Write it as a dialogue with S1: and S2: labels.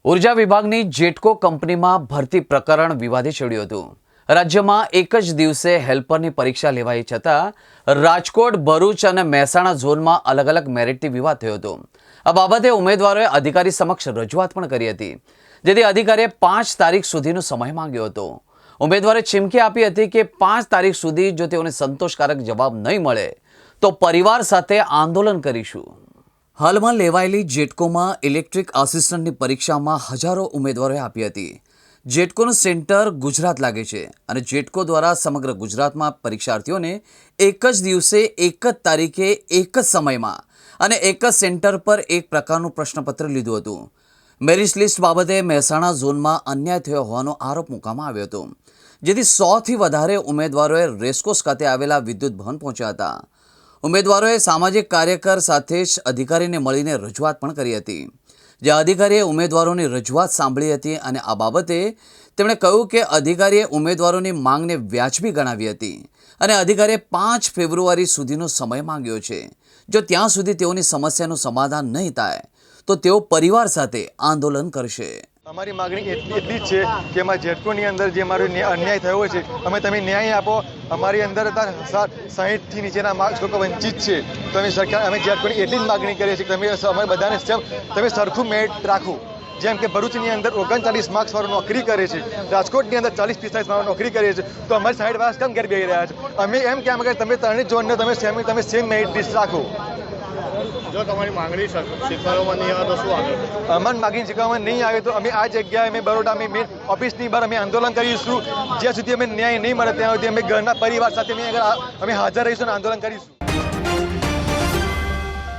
S1: ઉર્જા વિભાગની જેટકો કંપનીમાં ભરતી પ્રકરણ વિવાદી છેડ્યું હતું। રાજ્યમાં એક જ દિવસે હેલ્પરની પરીક્ષા લેવાઈ છતાં રાજકોટ, ભરૂચ અને મહેસાણા ઝોનમાં અલગ અલગ મેરિટથી વિવાદ થયો હતો। આ બાબતે ઉમેદવારોએ અધિકારી સમક્ષ રજૂઆત પણ કરી હતી, જેથી અધિકારીએ 5 તારીખ સુધીનો સમય માંગ્યો હતો। ઉમેદવારે ચીમકી આપી હતી કે 5 તારીખ સુધી જો તેઓને સંતોષકારક જવાબ નહીં મળે તો પરિવાર સાથે આંદોલન કરીશું। હાલમાં લેવાયેલી જેટકોમાં ઇલેક્ટ્રિક આસિસ્ટન્ટની પરીક્ષામાં હજારો ઉમેદવારોએ આપી હતી। જેટકોનું સેન્ટર ગુજરાત લાગે છે અને જેટકો દ્વારા સમગ્ર ગુજરાતમાં પરીક્ષાર્થીઓને એક જ દિવસે એક જ તારીખે એક જ સમયમાં અને એક જ સેન્ટર પર એક પ્રકારનું પ્રશ્નપત્ર લીધું હતું। મેરિટ લિસ્ટ બાબતે મહેસાણા ઝોનમાં અન્યાય થયો હોવાનો આરોપ મૂકવામાં આવ્યો હતો, જેથી 100થી વધારે ઉમેદવારોએ રેસકોર્સ ખાતે આવેલા વિદ્યુત ભવન પહોંચ્યા હતા। ઉમેદવારોએ સામાજિક કાર્યકર સાથે જ અધિકારીને મળીને રજૂઆત પણ કરી હતી, જે અધિકારીએ ઉમેદવારોની રજૂઆત સાંભળી હતી અને આ બાબતે તેમણે કહ્યું કે અધિકારીએ ઉમેદવારોની માંગને વ્યાજબી ગણાવી હતી અને અધિકારીએ 5 ફેબ્રુઆરી સુધીનો સમય માંગ્યો છે। જો ત્યાં સુધી તેઓની સમસ્યાનું સમાધાન નહીં થાય તો તેઓ પરિવાર સાથે આંદોલન કરશે।
S2: અમારી માગણી એટલી જ છે કે અમારા જેટકોની અંદર જે અમારો અન્યાય થયો છે, તમે ન્યાય આપો। અમારી અંદર 60થી નીચેના માર્ક્સ લોકો વંચિત છે, તો અમે જેટકોની એટલી જ માગણી કરીએ છીએ કે તમે બધાને તમે સરખું મેરિટ રાખો। જેમ કે ભરૂચની અંદર 39 માર્ક્સ વાળો નોકરી કરે છે, રાજકોટની અંદર 40-45 વાળો નોકરી કરે છે, તો અમારી 60 માર્ક્સ કેમ ઘેર બેસી રહ્યા છે? અમે એમ કહેવા માંગે તમે ત્રણેય ઝોનને તમે સેમ મેરિટ લિસ્ટ રાખો।
S3: જો તમારી માંગણી સ્વીકારવામાં નહીં આવે તો શું આગળ?
S2: અમારી માંગણી સ્વીકારવામાં નહીં આવે તો અમે આ જગ્યાએ અમે બરોડા મેન ઓફિસની બહાર અમે આંદોલન કરીશું। જ્યાં સુધી અમે ન્યાય નહીં મળે ત્યાં સુધી અમે ઘરના પરિવાર સાથે અમે હાજર રહીશું અને આંદોલન કરીશું।